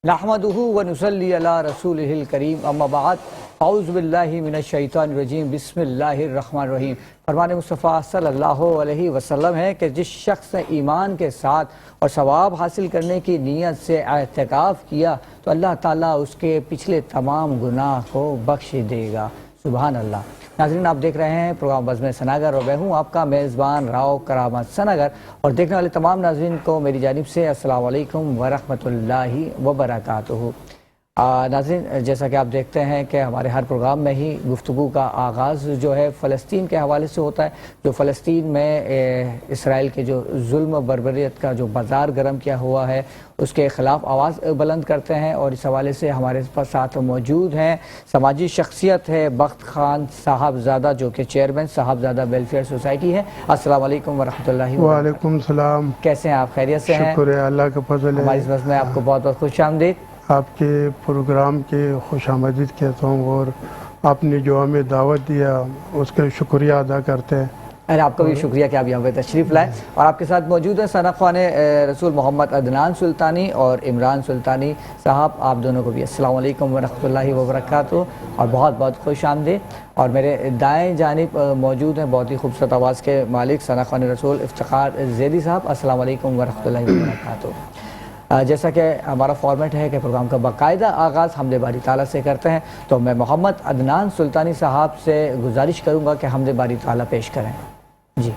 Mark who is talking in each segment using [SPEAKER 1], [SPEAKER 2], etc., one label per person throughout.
[SPEAKER 1] نحمدہ ونصلی علی رسولہ الکریم اما بعد اعوذ باللہ من الشیطان الرجیم بسم اللہ الرحمن الرحیم۔ فرمان مصطفیٰ صلی اللہ علیہ وسلم ہے کہ جس شخص نے ایمان کے ساتھ اور ثواب حاصل کرنے کی نیت سے اعتکاف کیا تو اللہ تعالیٰ اس کے پچھلے تمام گناہ کو بخش دے گا۔ سبحان اللہ۔ ناظرین، آپ دیکھ رہے ہیں پروگرام بزم ثناگر اور میں ہوں آپ کا میزبان راؤ کرامت ثناگر، اور دیکھنے والے تمام ناظرین کو میری جانب سے السلام علیکم ورحمۃ اللہ وبرکاتہ۔ ناظرین، جیسا کہ آپ دیکھتے ہیں کہ ہمارے ہر پروگرام میں ہی گفتگو کا آغاز جو ہے فلسطین کے حوالے سے ہوتا ہے، جو فلسطین میں اسرائیل کے جو ظلم و بربریت کا جو بازار گرم کیا ہوا ہے اس کے خلاف آواز بلند کرتے ہیں، اور اس حوالے سے ہمارے ساتھ موجود ہیں سماجی شخصیت ہے بخت خان صاحبزادہ، جو کہ چیئرمین صاحبزادہ ویلفیئر سوسائٹی ہے۔ السلام علیکم ورحمۃ اللہ وبرکاتہ۔
[SPEAKER 2] وعلیکم السلام۔
[SPEAKER 1] کیسے ہیں آپ؟ خیریت سے ہیں؟
[SPEAKER 2] شکر ہے، اللہ کا فضل ہے۔
[SPEAKER 1] ہماری اس بزم میں آپ کو بہت بہت خوش آمدید۔
[SPEAKER 2] آپ کے پروگرام کے خوش آمدید کہتا ہوں، اور آپ نے جو ہمیں دعوت دیا اس کا شکریہ ادا کرتے ہیں۔
[SPEAKER 1] آپ کا بھی شکریہ کہ آپ یہاں پہ تشریف لائیں، اور آپ کے ساتھ موجود ہیں ثنا خوان رسول محمد عدنان سلطانی اور عمران سلطانی صاحب، آپ دونوں کو بھی السلام علیکم ورحمۃ اللہ وبرکاتہ اور بہت بہت خوش آمدید۔ اور میرے دائیں جانب موجود ہیں بہت ہی خوبصورت آواز کے مالک ثنا خوان رسول افتخار زیدی صاحب، السلام علیکم ورحمۃ اللہ وبرکاتہ۔ جیسا کہ ہمارا فارمیٹ ہے کہ پروگرام کا باقاعدہ آغاز حمد باری تعالیٰ سے کرتے ہیں، تو میں محمد عدنان سلطانی صاحب سے گزارش کروں گا کہ حمد باری تعالیٰ پیش کریں۔ جی۔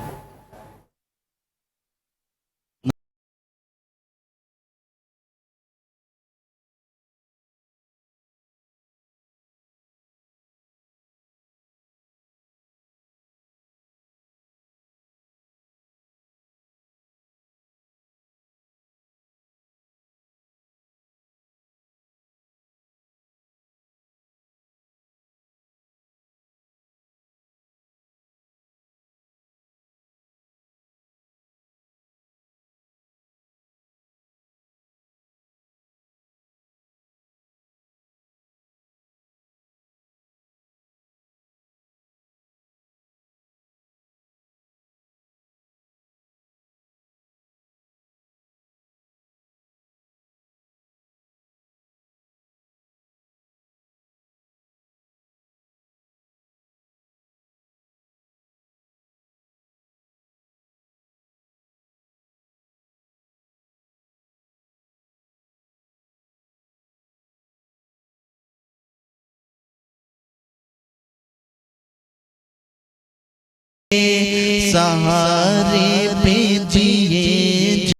[SPEAKER 3] سہارے پہ جیے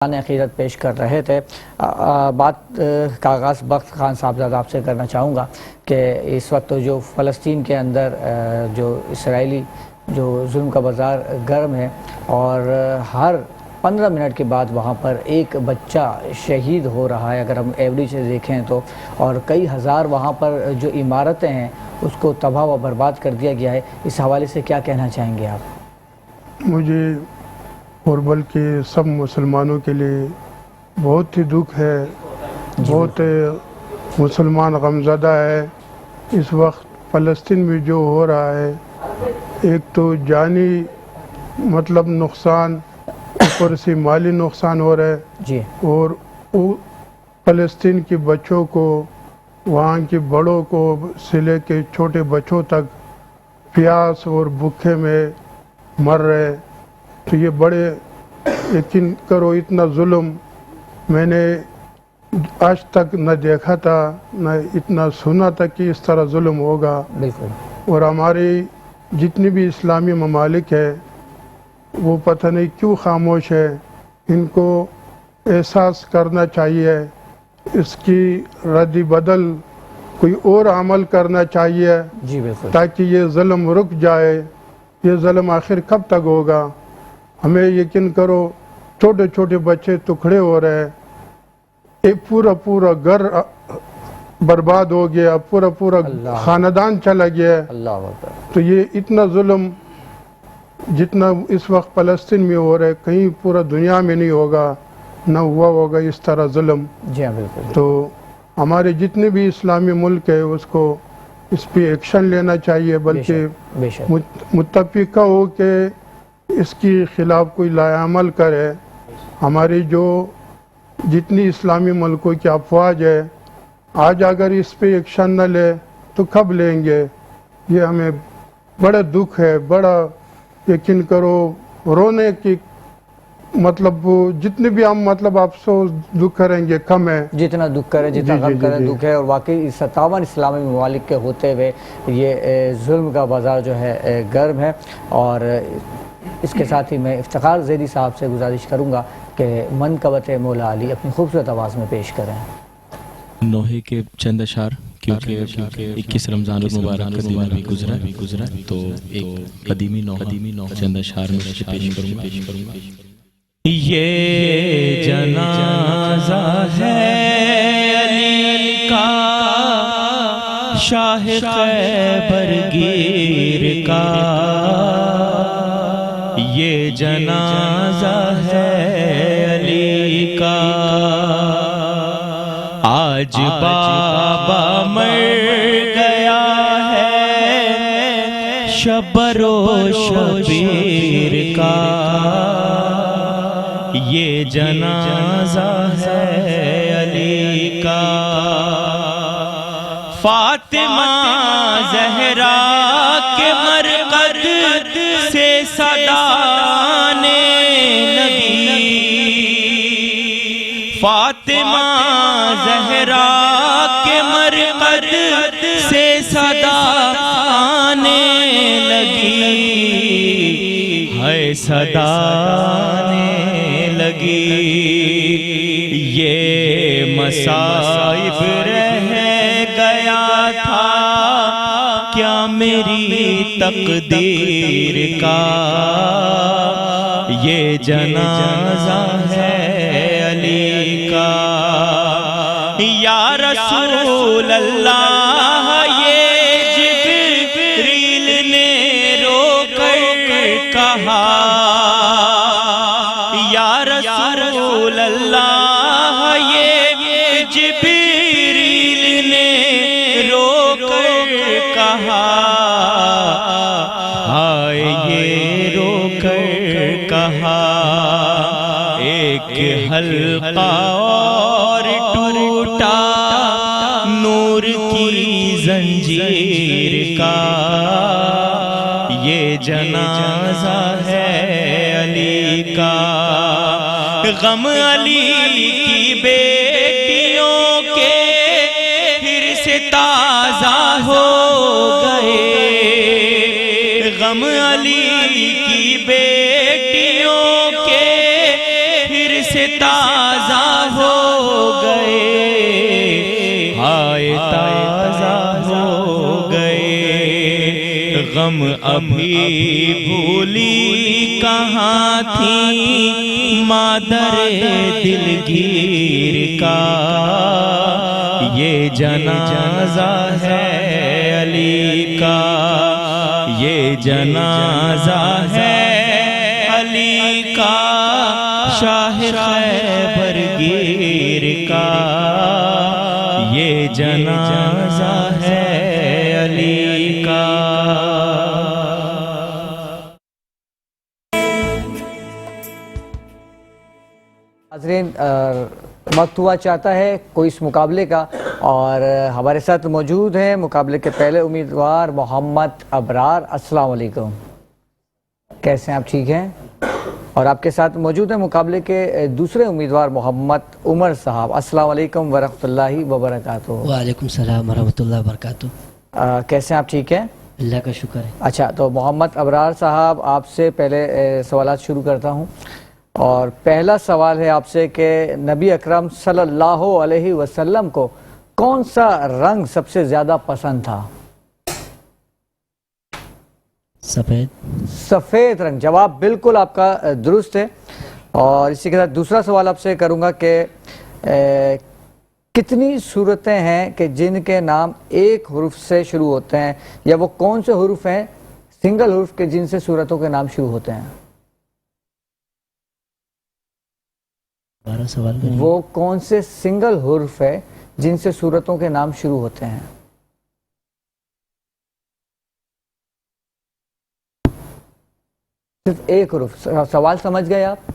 [SPEAKER 1] عقیدت پیش کر رہے تھے۔ بات کا آغاز بخت خان صاحبزادہ آپ سے کرنا چاہوں گا کہ اس وقت جو فلسطین کے اندر جو اسرائیلی جو ظلم کا بازار گرم ہے، اور ہر 15 منٹ کے بعد وہاں پر ایک بچہ شہید ہو رہا ہے اگر ہم ایوریج سے دیکھیں تو، اور کئی ہزار وہاں پر جو عمارتیں ہیں اس کو تباہ و برباد کر دیا گیا ہے، اس حوالے سے کیا کہنا چاہیں گے آپ؟
[SPEAKER 2] مجھے اور بلکہ سب مسلمانوں کے لیے بہت ہی دکھ ہے، بہت مسلمان غمزدہ ہے اس وقت فلسطین میں جو ہو رہا ہے۔ ایک تو جانی نقصان، اوپر سے مالی نقصان ہو رہا ہے،
[SPEAKER 1] جی،
[SPEAKER 2] اور فلسطین کے بچوں کو، وہاں کے بڑوں کو سے لے کے چھوٹے بچوں تک پیاس اور بھوکے میں مر رہے، تو یہ بڑے یقین کرو اتنا ظلم میں نے آج تک نہ دیکھا تھا، نہ اتنا سنا تھا کہ اس طرح ظلم ہوگا۔
[SPEAKER 1] بالکل
[SPEAKER 2] اور ہمارے جتنی بھی اسلامی ممالک ہے وہ پتہ نہیں کیوں خاموش ہے، ان کو احساس کرنا چاہیے، اس کی ردی بدل کوئی اور عمل کرنا چاہیے
[SPEAKER 1] جی بالکل،
[SPEAKER 2] تاکہ یہ ظلم رک جائے۔ یہ ظلم آخر کب تک ہوگا؟ ہمیں یقین کرو چھوٹے چھوٹے بچے ٹکڑے ہو رہے، ایک پورا گھر برباد ہو گیا، پورا
[SPEAKER 1] اللہ
[SPEAKER 2] خاندان چلا گیا۔
[SPEAKER 1] اللہ اکبر،
[SPEAKER 2] تو یہ اتنا ظلم جتنا اس وقت فلسطین میں ہو رہا ہے کہیں پورا دنیا میں نہیں ہوگا، نہ ہوا ہوگا اس طرح ظلم۔
[SPEAKER 1] جی ہاں بالکل،
[SPEAKER 2] تو ہمارے جتنے بھی اسلامی ملک ہے اس کو اس پہ ایکشن لینا چاہیے، بلکہ
[SPEAKER 1] بے شک
[SPEAKER 2] متفقہ ہو کہ اس کی خلاف کوئی لائحہ عمل کرے۔ ہماری جو جتنی اسلامی ملکوں کی افواج ہے آج اگر اس پہ ایکشن نہ لے تو کب لیں گے؟ یہ ہمیں بڑا دکھ ہے، بڑا یقین کرو رونے کی مطلب جتنے بھی ہم افسوس دکھ کریں گے کم ہے۔
[SPEAKER 1] جتنا دکھ کرے، جتنا
[SPEAKER 2] جی
[SPEAKER 1] غم
[SPEAKER 2] جی
[SPEAKER 1] کرے
[SPEAKER 2] جی
[SPEAKER 1] دکھ ہے، اور واقعی 57 اسلامی ممالک کے ہوتے ہوئے یہ ظلم کا بازار جو ہے گرم ہے۔ اور اس کے ساتھ ہی میں افتخار زیدی صاحب سے گزارش کروں گا کہ منقبت مولا علی اپنی خوبصورت آواز میں پیش کریں۔
[SPEAKER 4] نوحے کے چند اشعار، کیونکہ 21 رمضان المبارک کا دن بھی گزرا، تو ایک قدیمی نوحہ چند اشعار میں سے پیش کروں گا۔ یہ جنازہ ہے علی کا، شاہ خیبر گیر کا، یہ جنازہ ہے علی کا، آج بابا مر گیا ہے شبر و شبیر کا، یہ جنازہ ہے علی کا، فاطمہ زہرا کے مرقد سے صدا آنے لگی، فاطمہ زہرا کے مرقد سے صدا آنے لگی، ہے صدا آنے لگی، یہ مصائب رہ گیا تھا کیا میری تقدیر کا، یہ جنازہ ہے علی کا، یا رسول اللہ یہ جبریل نے رو کر کہا، یا رسول اللہ یہ جبریل نے رو کر کہا، ہائے یہ رو کر کہا، ایک حلقہ اور ٹوٹا نور کی زنجیر کا، یہ جنازہ ہے علی کا، غم علی کی بیٹیوں کے پھر سے تازہ ہو گئے، غم علی کی بیٹیوں کے پھر سے تازہ ہو گئے، ہائے تازہ ہو گئے، غم ابھی بھولی کہاں تھی مادر دلگیر کا، یہ جنازہ ہے علی کا، یہ جنازہ ہے علی کا، شاہ خیبر گیر کا، یہ جنازہ ہے علی کا۔
[SPEAKER 1] ناظرین وقت ہوا چاہتا ہے کوئی اس مقابلے کا، اور ہمارے ساتھ موجود ہیں مقابلے کے پہلے امیدوار محمد ابرار۔ السلام علیکم، کیسے ہیں آپ؟ ٹھیک ہیں؟ اور آپ کے ساتھ موجود ہیں مقابلے کے دوسرے امیدوار محمد عمر صاحب۔ السلام علیکم ورحمۃ اللہ وبرکاتہ۔
[SPEAKER 5] وعلیکم السلام ورحمۃ اللہ وبرکاتہ۔
[SPEAKER 1] کیسے ہیں آپ؟ ٹھیک ہیں؟
[SPEAKER 5] اللہ کا شکر ہے۔
[SPEAKER 1] اچھا، تو محمد ابرار صاحب آپ سے پہلے سوالات شروع کرتا ہوں، اور پہلا سوال ہے آپ سے کہ نبی اکرم صلی اللہ علیہ وسلم کو کون سا رنگ سب سے زیادہ پسند تھا؟
[SPEAKER 5] سفید۔
[SPEAKER 1] سفید رنگ، جواب بالکل آپ کا درست ہے۔ اور اسی کے ساتھ دوسرا سوال آپ سے کروں گا کہ کتنی صورتیں ہیں کہ جن کے نام ایک حرف سے شروع ہوتے ہیں، یا وہ کون سے حروف ہیں سنگل حرف کے جن سے صورتوں کے نام شروع ہوتے ہیں؟
[SPEAKER 5] بارہ سوال کریے۔
[SPEAKER 1] وہ کون سے سنگل حرف ہے جن سے صورتوں کے نام شروع ہوتے ہیں؟ صرف ایک حرف۔ سوال سمجھ گئے آپ؟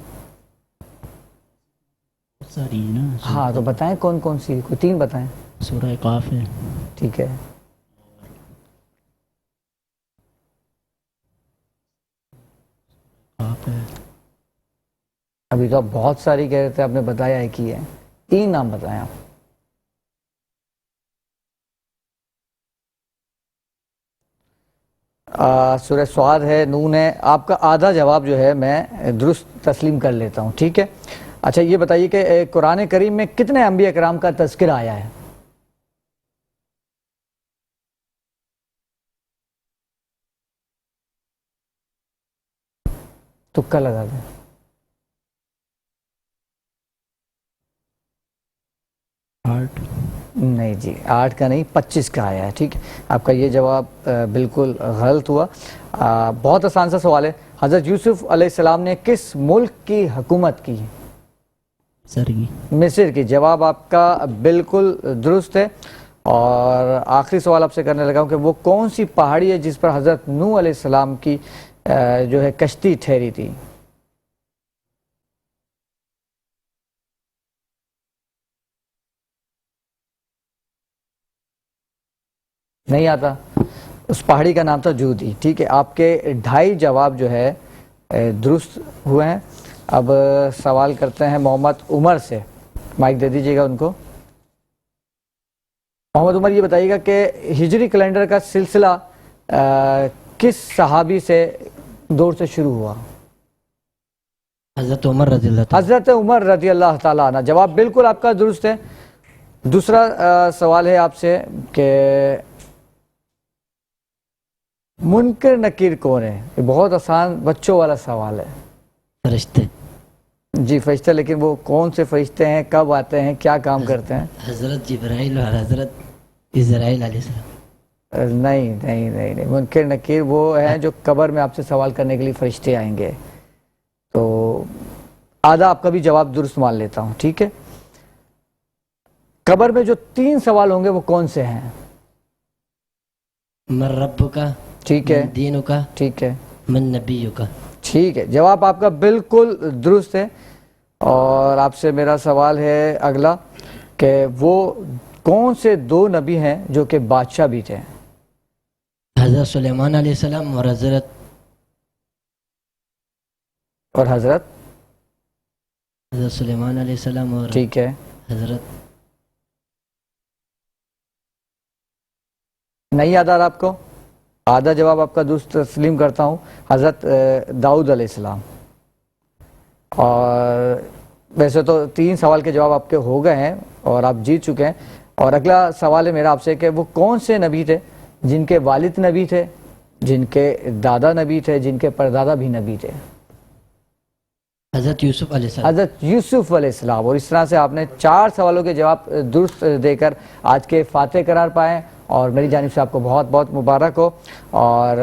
[SPEAKER 5] ساری نا
[SPEAKER 1] ہاں، تو بتائیں کون کون سی، کوئی تین بتائیں۔
[SPEAKER 5] سورہ قاف ہے،
[SPEAKER 1] ٹھیک ہے،
[SPEAKER 5] قاف ہے،
[SPEAKER 1] ابھی تو آپ بہت ساری کہہ رہے تھے، آپ نے بتایا ہے کی ہے، تین نام بتائیں آپ۔ سورہ سعاد ہے، نون ہے۔ آپ کا آدھا جواب جو ہے میں درست تسلیم کر لیتا ہوں، ٹھیک ہے۔ اچھا، یہ بتائیے کہ قرآن کریم میں کتنے انبیاء کرام کا تذکرہ آیا ہے؟ تکا لگا دیں۔
[SPEAKER 5] آٹھ۔
[SPEAKER 1] نہیں جی، 8 کا نہیں، 25 کا آیا ہے، ٹھیک ہے۔ آپ کا یہ جواب بالکل غلط ہوا۔ بہت آسان سا سوال ہے، حضرت یوسف علیہ السلام نے کس ملک کی حکومت کی؟
[SPEAKER 5] مصر کی۔
[SPEAKER 1] مصر کی، جواب آپ کا بالکل درست ہے۔ اور آخری سوال آپ سے کرنے لگا ہوں کہ وہ کون سی پہاڑی ہے جس پر حضرت نوح علیہ السلام کی جو ہے کشتی ٹھہری تھی؟ نہیں آتا؟ اس پہاڑی کا نام تھا جودی، ٹھیک ہے۔ آپ کے 2.5 جواب جو ہے درست ہوئے ہیں۔ اب سوال کرتے ہیں محمد عمر سے، مائک دے دیجیے گا ان کو۔ محمد عمر، یہ بتائیے گا کہ ہجری کیلنڈر کا سلسلہ کس صحابی سے دور سے شروع ہوا؟
[SPEAKER 5] حضرت عمر رضی اللہ تعالیٰ۔
[SPEAKER 1] حضرت عمر رضی اللہ تعالیٰ عنہ، جواب بالکل آپ کا درست ہے۔ دوسرا سوال ہے آپ سے کہ منکر نکیر کون ہے؟ یہ بہت آسان بچوں والا سوال ہے۔
[SPEAKER 5] فرشتے۔
[SPEAKER 1] جی، فرشتے، لیکن وہ کون سے فرشتے ہیں، کب آتے ہیں، کیا کام کرتے ہیں؟
[SPEAKER 5] حضرت جبرائیل اور حضرت اسرائیل علیہ السلام۔
[SPEAKER 1] نہیں نہیں نہیں نہیں، منکر نکیر وہ ہیں جو قبر میں آپ سے سوال کرنے کے لیے فرشتے آئیں گے۔ تو آدھا آپ کا بھی جواب درست مان لیتا ہوں، ٹھیک ہے۔ قبر میں جو 3 سوال ہوں گے وہ کون سے ہیں؟
[SPEAKER 5] من رب کا،
[SPEAKER 1] ٹھیک ہے،
[SPEAKER 5] من دین کا،
[SPEAKER 1] ٹھیک ہے،
[SPEAKER 5] من نبی کا۔
[SPEAKER 1] ٹھیک ہے، جواب آپ کا بالکل درست ہے۔ اور آپ سے میرا سوال ہے اگلا کہ وہ کون سے 2 نبی ہیں جو کہ بادشاہ بھی تھے؟
[SPEAKER 5] حضرت سلیمان علیہ السلام اور حضرت سلیمان علیہ السلام اور
[SPEAKER 1] ٹھیک ہے،
[SPEAKER 5] حضرت
[SPEAKER 1] نہیں یاد آ رہا آپ کو؟ آدھا جواب آپ کا درست تسلیم کرتا ہوں، حضرت داؤد علیہ السلام۔ اور ویسے تو 3 سوال کے جواب آپ کے ہو گئے ہیں اور آپ جیت چکے ہیں۔ اور اگلا سوال ہے میرا آپ سے کہ وہ کون سے نبی تھے جن کے والد نبی تھے، جن کے دادا نبی تھے، جن کے پردادا بھی نبی تھے؟
[SPEAKER 5] حضرت یوسف علیہ السلام۔
[SPEAKER 1] حضرت یوسف علیہ السلام۔ اور اس طرح سے آپ نے 4 سوالوں کے جواب درست دے کر آج کے فاتح قرار پائے، اور میری جانب سے آپ کو بہت بہت مبارک ہو۔ اور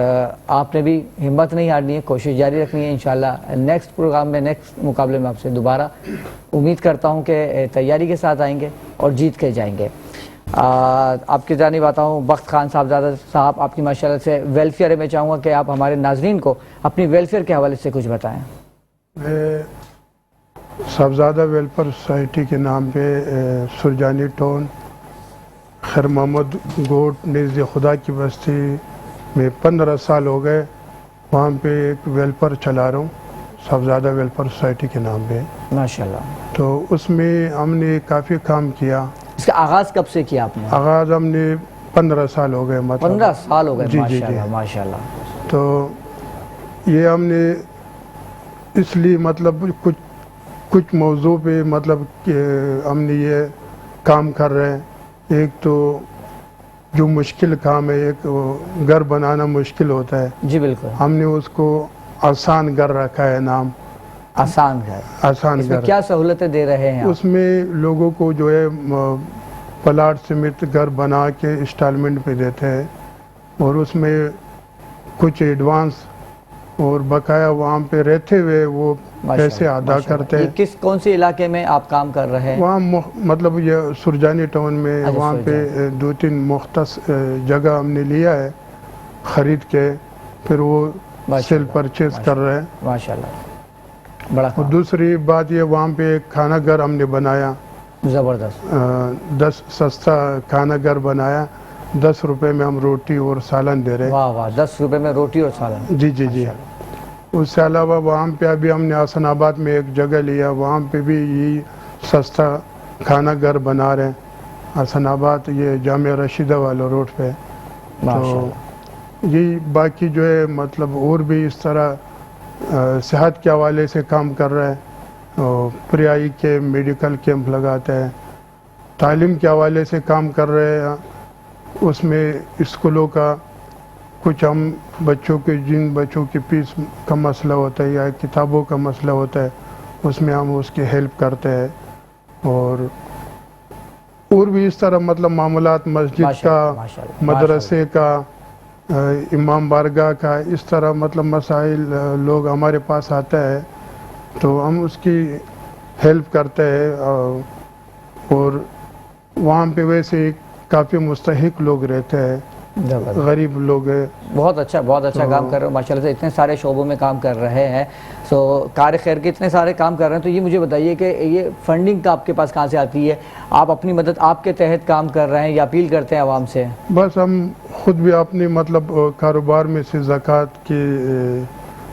[SPEAKER 1] آپ نے بھی ہمت نہیں ہارنی ہے، کوشش جاری رکھنی ہے۔ انشاءاللہ نیکسٹ پروگرام میں، نیکسٹ مقابلے میں آپ سے دوبارہ امید کرتا ہوں کہ تیاری کے ساتھ آئیں گے اور جیت کے جائیں گے۔ آپ کی جانب آتا ہوں بخت خان صاحب، آپ کی ماشاءاللہ سے ویلفیئر ہے، میں چاہوں گا کہ آپ ہمارے ناظرین کو اپنی ویلفیئر کے حوالے سے کچھ بتائیں۔
[SPEAKER 2] میں صاحبزادہ ویلفیئر سوسائٹی کے نام پہ سرجانی ٹون خیر محمد گوٹ نزد خدا کی بستی میں 15 سال ہو گئے، وہاں پہ ایک ویلفیئر چلا رہا ہوں صاحبزادہ ویلفیئر سوسائٹی کے نام پہ.
[SPEAKER 1] ماشاءاللہ.
[SPEAKER 2] تو اس میں ہم نے کافی کام کیا.
[SPEAKER 1] اس کا آغاز کب سے کیا آپ نے؟
[SPEAKER 2] آغاز ہم نے 15 سال ہو گئے، مطلب
[SPEAKER 1] 15 سال ہو گئے.
[SPEAKER 2] جی جی
[SPEAKER 1] ماشاءاللہ
[SPEAKER 2] جی.
[SPEAKER 1] ماشاءاللہ.
[SPEAKER 2] تو یہ ہم نے اس لیے مطلب کچھ موضوع پہ مطلب کہ ہم نے یہ کام کر رہے ہیں. ایک تو جو مشکل کام ہے، ایک گھر بنانا مشکل ہوتا ہے،
[SPEAKER 1] جی بالکل.
[SPEAKER 2] ہم نے اس کو آسان گھر رکھا ہے نام.
[SPEAKER 1] آسان گھر.
[SPEAKER 2] آسان
[SPEAKER 1] اس میں
[SPEAKER 2] گھر.
[SPEAKER 1] کیا سہولتیں دے رہے ہیں آپ؟
[SPEAKER 2] اس میں لوگوں کو جو ہے پلاٹ سمیت گھر بنا کے انسٹالمنٹ پہ دیتے ہیں، اور اس میں کچھ ایڈوانس اور بقایا وہاں پہ رہتے ہوئے وہ پیسے ادا کرتے ہیں.
[SPEAKER 1] یہ کون سی علاقے میں آپ کام کر رہے ہیں؟
[SPEAKER 2] وہاں مطلب یہ سرجانی ٹاؤن میں.
[SPEAKER 1] اچھا،
[SPEAKER 2] وہاں پہ 2-3 مختص جگہ ہم نے لیا ہے خرید کے، پھر وہ سیل پرچیز کر رہے ہیں.
[SPEAKER 1] ماشاءاللہ بڑا.
[SPEAKER 2] اور دوسری بات یہ وہاں پہ ایک کھانا گھر ہم نے بنایا.
[SPEAKER 1] زبردست.
[SPEAKER 2] 10 سستا کھانا گھر بنایا. 10 روپے میں ہم روٹی اور سالن دے رہے ہیں.
[SPEAKER 1] واہ واہ. 10 روپے میں روٹی اور سالن.
[SPEAKER 2] جی جی جی. اس سے علاوہ وہاں پہ ابھی ہم نے حسن آباد میں ایک جگہ لیا، وہاں پہ بھی یہی سستا کھانا گھر بنا رہے ہیں. حسن آباد یہ جامعہ رشیدہ والا روڈ پہ. تو یہی باقی جو ہے مطلب اور بھی اس طرح صحت کے حوالے سے کام کر رہے ہیں. پریائی کے میڈیکل کیمپ لگاتے ہیں. تعلیم کے حوالے سے کام کر رہے ہیں. اس میں اسکولوں کا کچھ ہم بچوں کے جن بچوں کی فیس کا مسئلہ ہوتا ہے یا کتابوں کا مسئلہ ہوتا ہے، اس میں ہم اس کی ہیلپ کرتے ہیں. اور بھی اس طرح مطلب معاملات مسجد کا، مدرسے کا، امام بارگاہ کا، اس طرح مطلب مسائل لوگ ہمارے پاس آتا ہے تو ہم اس کی ہیلپ کرتے ہیں. اور وہاں پہ ویسے کافی مستحق لوگ رہتے ہیں، غریب لوگ ہیں.
[SPEAKER 1] بہت اچھا کام کر رہے ہو ماشاءاللہ سے. اتنے سارے شعبوں میں کام کر رہے ہیں، سو کار خیر کے اتنے سارے کام کر رہے ہیں. تو یہ مجھے بتائیے کہ یہ فنڈنگ کا آپ کے پاس کہاں سے آتی ہے؟ آپ اپنی مدد آپ کے تحت کام کر رہے ہیں یا اپیل کرتے ہیں عوام سے؟
[SPEAKER 2] بس ہم خود بھی اپنی مطلب کاروبار میں سے زکوٰۃ کی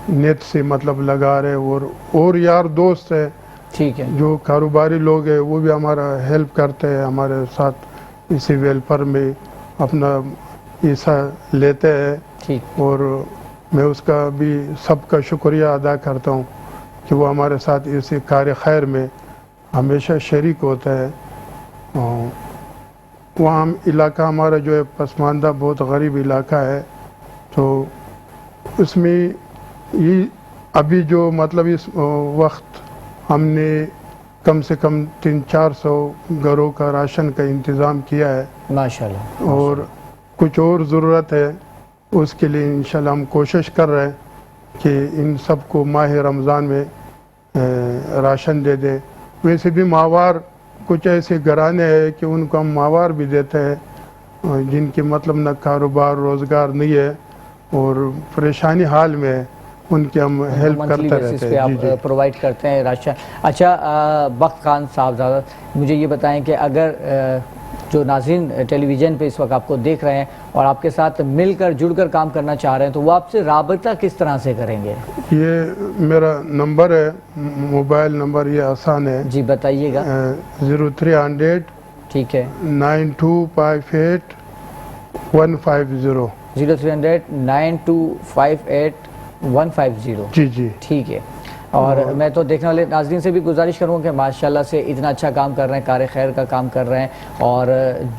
[SPEAKER 2] نیت سے مطلب لگا رہے، اور یار دوست ہیں
[SPEAKER 1] ٹھیک ہے
[SPEAKER 2] جو کاروباری لوگ ہیں وہ بھی ہمارا ہیلپ کرتے ہیں، ہمارے ساتھ اسی ویلفیئر میں اپنا حصہ لیتے ہیں.
[SPEAKER 1] ٹھیک.
[SPEAKER 2] اور میں اس کا بھی سب کا شکریہ ادا کرتا ہوں کہ وہ ہمارے ساتھ اسی کار خیر میں ہمیشہ شریک ہوتا ہے. وہاں علاقہ ہمارا جو ہے پسماندہ بہت غریب علاقہ ہے، تو اس میں یہ ابھی جو مطلب اس وقت ہم نے کم سے کم 300-400 گھروں کا راشن کا انتظام کیا ہے.
[SPEAKER 1] ماشاءاللہ.
[SPEAKER 2] اور کچھ اور ضرورت ہے، اس کے لیے انشاءاللہ ہم کوشش کر رہے ہیں کہ ان سب کو ماہ رمضان میں راشن دے دیں. ویسے بھی ماہوار کچھ ایسے گھرانے ہیں کہ ان کو ہم ماہوار بھی دیتے ہیں جن کی مطلب نہ کاروبار روزگار نہیں ہے اور پریشانی حال میں ہے، ان کی ہم ہیلپ کرتے رہتے ہیں.
[SPEAKER 1] آپ پرووائڈ کرتے ہیں راشن. اچھا بخت خان صاحب، مجھے یہ بتائیں کہ اگر جو ناظرین ٹیلی ویژن پہ اس وقت آپ کو دیکھ رہے ہیں اور آپ کے ساتھ مل کر جڑ کر کام کرنا چاہ رہے ہیں تو وہ آپ سے رابطہ کس طرح سے کریں گے؟
[SPEAKER 2] یہ میرا نمبر ہے، موبائل نمبر یہ آسان ہے.
[SPEAKER 1] جی بتائیے گا.
[SPEAKER 2] 0300
[SPEAKER 1] ٹھیک ہے
[SPEAKER 2] 9258 150.
[SPEAKER 1] 0300 9258 150.
[SPEAKER 2] جی جی
[SPEAKER 1] ٹھیک ہے. اور میں تو دیکھنے والے ناظرین سے بھی گزارش کروں کہ ماشاءاللہ سے اتنا اچھا کام کر رہے ہیں، کار خیر کا کام کر رہے ہیں، اور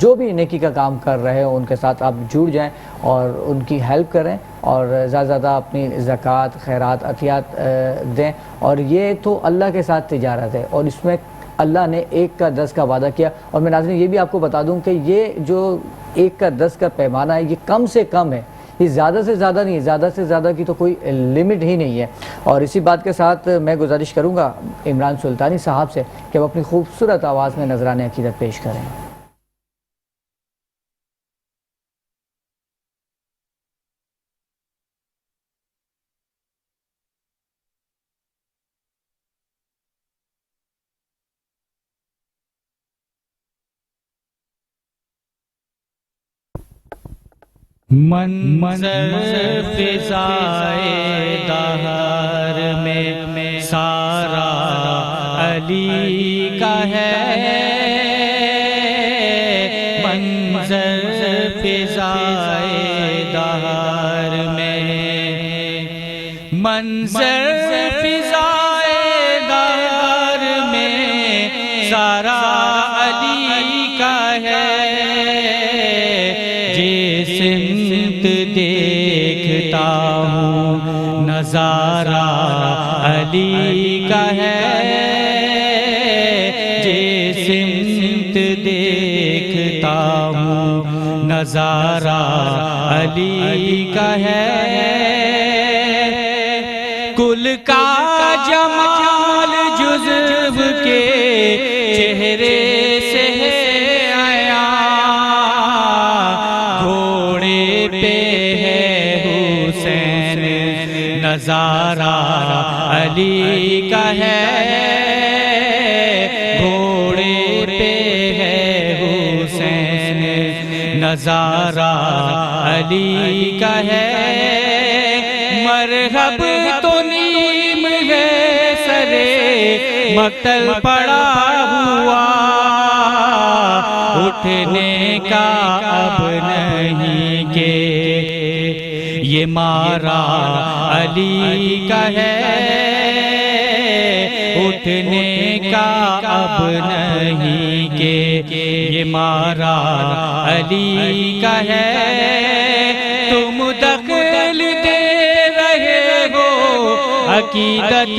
[SPEAKER 1] جو بھی نیکی کا کام کر رہے ہیں ان کے ساتھ آپ جڑ جائیں اور ان کی ہیلپ کریں، اور زیادہ زیادہ اپنی زکوٰۃ، خیرات، عطیات دیں. اور یہ تو اللہ کے ساتھ تجارت ہے، اور اس میں اللہ نے 1 کا 10 کا وعدہ کیا. اور میں ناظرین یہ بھی آپ کو بتا دوں کہ یہ جو 1 کا 10 کا پیمانہ ہے یہ کم سے کم ہے، یہ زیادہ سے زیادہ نہیں ہے. زیادہ سے زیادہ کی تو کوئی لمٹ ہی نہیں ہے. اور اسی بات کے ساتھ میں گزارش کروں گا عمران سلطانی صاحب سے کہ وہ اپنی خوبصورت آواز میں نذرانِ عقیدت پیش کریں.
[SPEAKER 6] منظر فضائے دہر میں سارا علی کا ہے، منظر فضائے دہر میں، منظر فضائے دہر میں سارا علی کا ہے، جس سمت دیکھتا ہوں نظارہ علی کا ہے، جس سمت دیکھتا ہوں نظارہ علی کا ہے، کل کا جمال جزو کے چہرے سے آیا، گھوڑے پہ ہے حسین نظارہ علی کا ہے، گھوڑے پہ ہے حسین نظارہ علی کا ہے، مرحب تو نیم ہے سرے مقتل پڑا ہوا، اٹھنے کا اب نہیں کہ یہ مارا علی کا ہے، اٹھنے کا اب نہیں کہ یہ مارا علی کا ہے، تم دخل دے رہے ہو عقیدت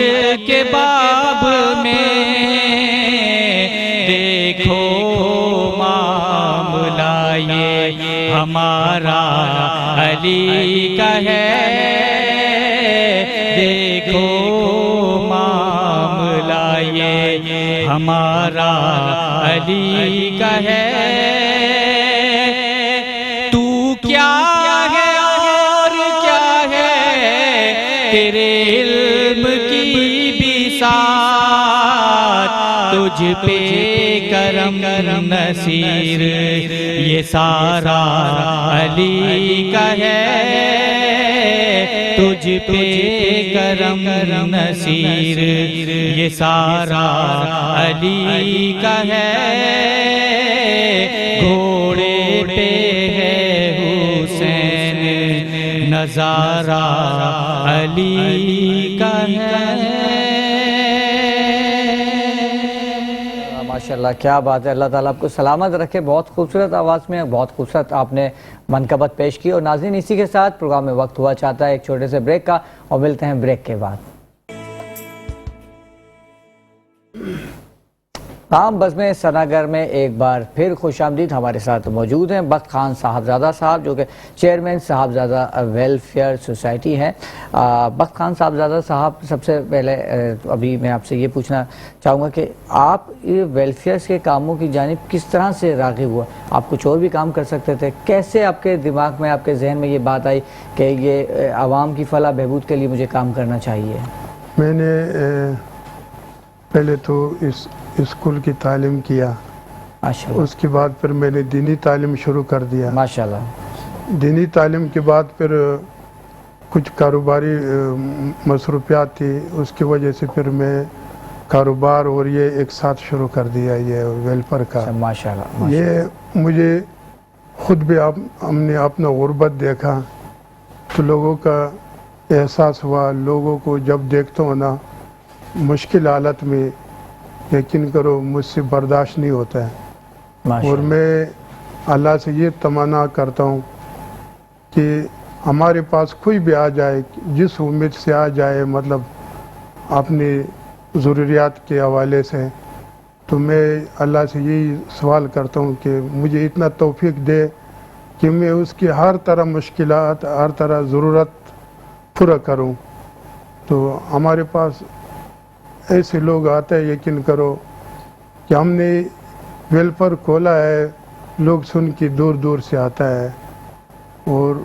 [SPEAKER 6] کے باب میں، دیکھو معاملہ یہ ہمارا علی کا ہے، دیکھو معاملہ یہ ہمارا علی کا ہے، تو کیا ہے اور کیا ہے تیرے علم کی بساط، تجھ پہ کرم نصیر یہ سارا علی کا ہے، تجھ پہ کرم نصیر یہ سارا علی کا ہے، گھوڑے پہ ہے حسین نظارہ علی کا ہے۔
[SPEAKER 1] ماشاءاللہ کیا بات ہے، اللہ تعالیٰ آپ کو سلامت رکھے، بہت خوبصورت آواز میں بہت خوبصورت آپ نے منقبت پیش کی۔ اور ناظرین اسی کے ساتھ پروگرام میں وقت ہوا چاہتا ہے ایک چھوٹے سے بریک کا، اور ملتے ہیں بریک کے بعد۔ عام بزم سناگر میں ایک بار پھر خوش آمدید، ہمارے ساتھ موجود ہیں بخت خان صاحبزادہ صاحب جو کہ چیئرمین صاحبزادہ ویلفیئر سوسائٹی ہیں۔ بخت خان صاحبزادہ صاحب، سب سے پہلے ابھی میں آپ سے یہ پوچھنا چاہوں گا کہ آپ یہ ویلفیئر کے کاموں کی جانب کس طرح سے راغب ہوا؟ آپ کچھ اور بھی کام کر سکتے تھے، کیسے آپ کے دماغ میں آپ کے ذہن میں یہ بات آئی کہ یہ عوام کی فلاح بہبود کے لیے مجھے کام کرنا چاہیے؟
[SPEAKER 2] میں نے پہلے تو اس اسکول کی تعلیم کیا، اس کے بعد پھر میں نے دینی تعلیم شروع کر دیا۔
[SPEAKER 1] ماشاءاللہ۔
[SPEAKER 2] دینی تعلیم کے بعد پھر کچھ کاروباری مصروفیات تھی، اس کی وجہ سے پھر میں کاروبار اور یہ ایک ساتھ شروع کر دیا یہ ویلفیئر کا۔
[SPEAKER 1] ماشاءاللہ۔
[SPEAKER 2] یہ مجھے خود بھی ہم نے اپنا غربت دیکھا تو لوگوں کا احساس ہوا، لوگوں کو جب دیکھتا ہوں نا مشکل حالت میں، یقین کرو مجھ سے برداشت نہیں ہوتا ہے، اور میں اللہ سے یہ تمنا کرتا ہوں کہ ہمارے پاس کوئی بھی آ جائے، جس امید سے آ جائے، مطلب اپنی ضروریات کے حوالے سے، تو میں اللہ سے یہی سوال کرتا ہوں کہ مجھے اتنا توفیق دے کہ میں اس کی ہر طرح مشکلات، ہر طرح ضرورت پورا کروں۔ تو ہمارے پاس ایسے لوگ آتے ہیں، یقین کرو کہ ہم نے ویلفیئر کھولا ہے، لوگ سن کے دور دور سے آتا ہے، اور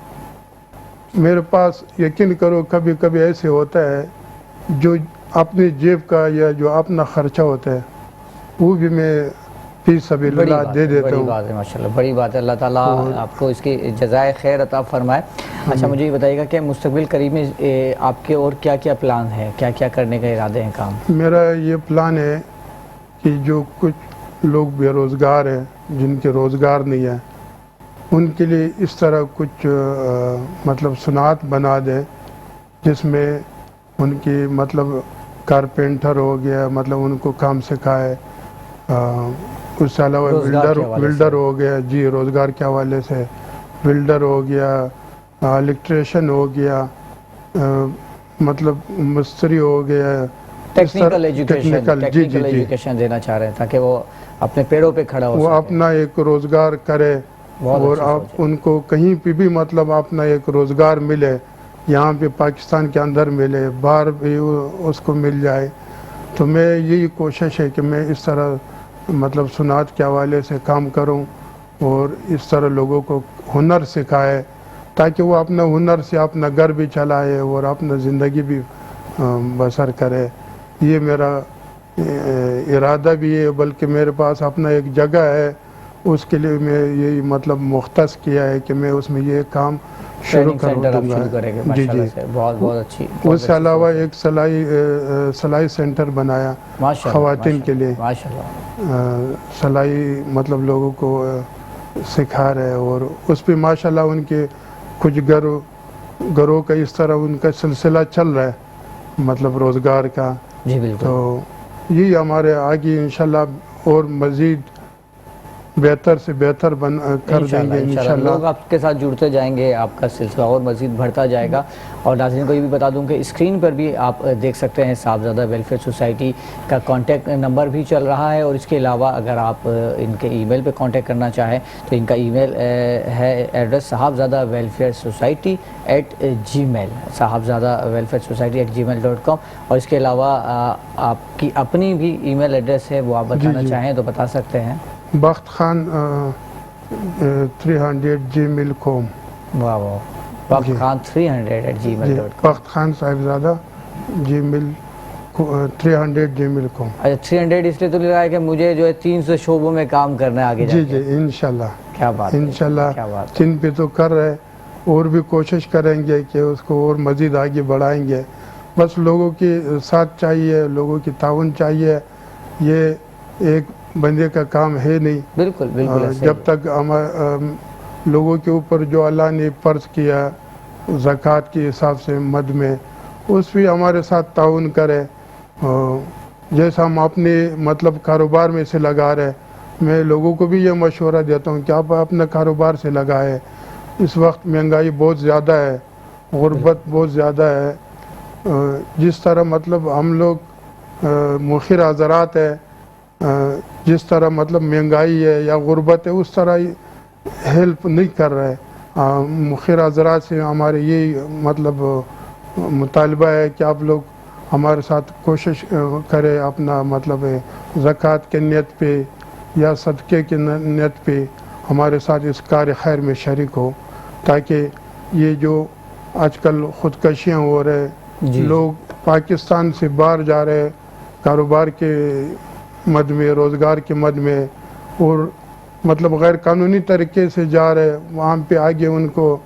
[SPEAKER 2] میرے پاس یقین کرو کبھی کبھی ایسے ہوتا ہے جو اپنی جیب کا یا جو اپنا خرچہ ہوتا ہے وہ بھی میں فی سبیل اللہ دے دیتا
[SPEAKER 1] بڑی
[SPEAKER 2] ہوں۔
[SPEAKER 1] بات ہے ماشاءاللہ، بڑی بات ہے، اللہ تعالیٰ آپ کو اس کی جزائے خیر عطا فرمائے۔ اچھا مجھے یہ بتائیے گا کہ مستقبل قریب میں آپ کے اور کیا کیا پلان ہے، کیا کیا کرنے کا ارادے ہیں کام؟
[SPEAKER 2] میرا یہ پلان ہے کہ جو کچھ لوگ بے روزگار ہیں، جن کے روزگار نہیں ہے، ان کے لیے اس طرح کچھ مطلب صنعت بنا دیں جس میں ان کی مطلب کارپینٹر ہو گیا، مطلب ان کو کام سکھائے، اس سے علاوہ ولڈر ہو گیا، جی روزگار کے حوالے سے ولڈر ہو گیا، الیکٹریشین ہو گیا، مطلب مستری ہو گیا،
[SPEAKER 1] ٹیکنیکل
[SPEAKER 2] ایجوکیشن
[SPEAKER 1] دینا چاہ رہے ہیں تاکہ وہ اپنے پیڑوں پہ کھڑا ہو
[SPEAKER 2] وہ اپنا ایک روزگار کرے، اور آپ ان کو کہیں پہ بھی مطلب اپنا ایک روزگار ملے، یہاں پہ پاکستان کے اندر ملے، باہر بھی اس کو مل جائے۔ تو میں یہی کوشش ہے کہ میں اس طرح مطلب صنعت کے حوالے سے کام کروں اور اس طرح لوگوں کو ہنر سکھائے تاکہ وہ اپنا ہنر سے اپنا گھر بھی چلائے اور اپنا زندگی بھی بسر کرے۔ یہ میرا ارادہ بھی ہے، بلکہ میرے پاس اپنا ایک جگہ ہے، اس کے لیے میں یہی مطلب مختص کیا ہے کہ میں اس میں یہ کام شروع کر دوں گا۔ جی جی،
[SPEAKER 1] بہت بہت اچھی۔
[SPEAKER 2] اس سے علاوہ ایک سلائی سینٹر بنایا خواتین کے لیے، سلائی مطلب لوگوں کو سکھا رہے، اور اس پہ ماشاءاللہ ان کے کچھ گھروں کا اس طرح ان کا سلسلہ چل رہا ہے مطلب روزگار کا۔
[SPEAKER 1] جی بالکل۔
[SPEAKER 2] تو یہی ہمارے آگے انشاءاللہ اور مزید بہتر سے بہتر کر دیں گے انشاءاللہ۔
[SPEAKER 1] لوگ آپ کے ساتھ جڑتے جائیں گے، آپ کا سلسلہ اور مزید بڑھتا جائے گا۔ اور ناظرین کو یہ بھی بتا دوں کہ اسکرین پر بھی آپ دیکھ سکتے ہیں صاحبزادہ ویلفیئر سوسائٹی کا کانٹیکٹ نمبر بھی چل رہا ہے، اور اس کے علاوہ اگر آپ ان کے ای میل پہ کانٹیکٹ کرنا چاہیں تو ان کا ای میل ہے ایڈریس صاحبزادہ ویلفیئر سوسائٹی @gmail، صاحبزادہ ویلفیئر سوسائٹی @gmail.com۔ اور اس کے علاوہ آپ کی اپنی بھی ای میل ایڈریس ہے، وہ آپ بتانا چاہیں تو بتا سکتے ہیں۔
[SPEAKER 2] بخت خان 300@gmail.com۔
[SPEAKER 1] واہ واہ، بخت خان 300@gmail.com۔
[SPEAKER 2] بخت خان صاحبزادہ gmail 300@gmail.com۔
[SPEAKER 1] اچھا 300 اس لیے تو لگا ہے کہ مجھے جو ہے 300 شعبوں میں کام کرنا ہے آگے جا کے۔
[SPEAKER 2] جی جی انشاءاللہ،
[SPEAKER 1] کیا بات ہے،
[SPEAKER 2] انشاءاللہ
[SPEAKER 1] کیا بات ہے۔
[SPEAKER 2] جن پہ تو کر رہے، اور بھی کوشش کریں گے کہ اس کو اور مزید آگے بڑھائیں گے۔ بس لوگوں کی ساتھ چاہیے، لوگوں کی تعاون چاہیے، یہ ایک بندے کا کام ہے نہیں۔
[SPEAKER 1] بالکل بالکل۔
[SPEAKER 2] جب تک لوگوں کے اوپر جو اللہ نے فرض کیا زکوٰۃ کے حساب سے مد میں، اس بھی ہمارے ساتھ تعاون کرے، جیسا ہم اپنے مطلب کاروبار میں سے لگا رہے۔ میں لوگوں کو بھی یہ مشورہ دیتا ہوں کہ آپ اپنے کاروبار سے لگائے۔ اس وقت مہنگائی بہت زیادہ ہے، غربت بہت زیادہ ہے۔ جس طرح مطلب ہم لوگ مؤخر حضرات ہے، جس طرح مطلب مہنگائی ہے یا غربت ہے، اس طرح ہیلپ نہیں کر رہے۔ مؤخر حضرات سے ہمارے یہی مطلب مطالبہ ہے کہ آپ لوگ ہمارے ساتھ کوشش کریں، اپنا مطلب زکوٰۃ کے نیت پہ یا صدقے کے نیت پہ ہمارے ساتھ اس کار خیر میں شریک ہو، تاکہ یہ جو آج کل خودکشیاں ہو رہے، لوگ پاکستان سے باہر جا رہے کاروبار کے مد میں، روزگار کے مد میں، اور مطلب غیر قانونی طریقے سے جا رہے، وہاں پہ آگے ان کو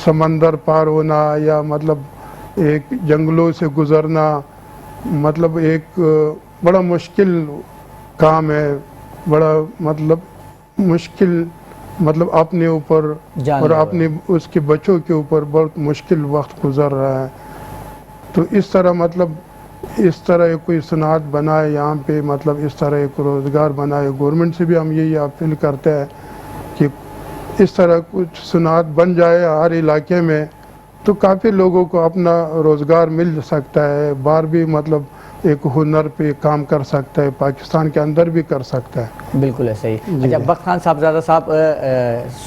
[SPEAKER 2] سمندر پار ہونا یا مطلب ایک جنگلوں سے گزرنا، مطلب ایک بڑا مشکل کام ہے، بڑا مطلب مشکل، مطلب اپنے اوپر اور اپنے اس کے بچوں کے اوپر بہت مشکل وقت گزر رہا ہے۔ تو اس طرح مطلب اس طرح کوئی صنعت بنائے یہاں پہ، مطلب اس طرح ایک روزگار بنائے۔ گورنمنٹ سے بھی ہم یہی اپیل کرتے ہیں کہ اس طرح کچھ صنعت بن جائے ہر علاقے میں، تو کافی لوگوں کو اپنا روزگار مل سکتا ہے، باہر بھی مطلب ایک ہنر پہ کام کر سکتا ہے، پاکستان کے اندر بھی کر سکتا ہے۔
[SPEAKER 1] بالکل ایسا ہی۔ اچھا بخت خان صاحبزادہ صاحب،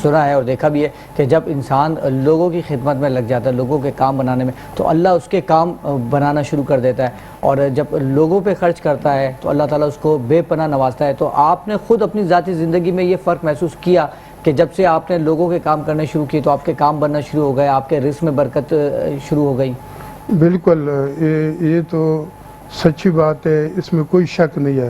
[SPEAKER 1] سنا ہے اور دیکھا بھی ہے کہ جب انسان لوگوں کی خدمت میں لگ جاتا ہے، لوگوں کے کام بنانے میں، تو اللہ اس کے کام بنانا شروع کر دیتا ہے، اور جب لوگوں پہ خرچ کرتا ہے تو اللہ تعالیٰ اس کو بے پناہ نوازتا ہے۔ تو آپ نے خود اپنی ذاتی زندگی میں یہ فرق محسوس کیا کہ جب سے آپ نے لوگوں کے کام کرنے شروع کیے تو آپ کے کام بننا شروع ہو گئے، آپ کے رزق میں برکت شروع ہو گئی؟
[SPEAKER 2] بالکل، یہ تو سچی بات ہے، اس میں کوئی شک نہیں ہے۔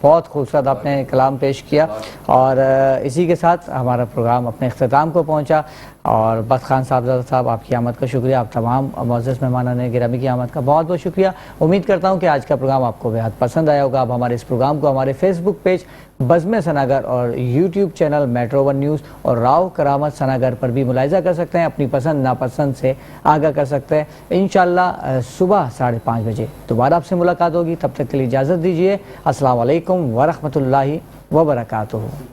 [SPEAKER 1] بہت خوبصورت آپ نے کلام پیش کیا، اور اسی کے ساتھ ہمارا پروگرام اپنے اختتام کو پہنچا۔ اور بخت خان صاحبزادہ صاحب، آپ کی آمد کا شکریہ، آپ تمام معزز مہمانان گرامی کی آمد کا بہت بہت شکریہ۔ امید کرتا ہوں کہ آج کا پروگرام آپ کو بہت پسند آیا ہوگا۔ آپ ہمارے اس پروگرام کو ہمارے فیس بک پیج بزم ثناگر اور YouTube channel metro one news اور راؤ کرامت ثناگر پر بھی ملاحظہ کر سکتے ہیں، اپنی پسند ناپسند سے آگاہ کر سکتے ہیں۔ انشاءاللہ صبح 5:30 بجے دوبارہ آپ سے ملاقات ہوگی، تب تک کے لیے اجازت دیجیے۔ السلام علیکم ورحمۃ اللہ وبرکاتہ۔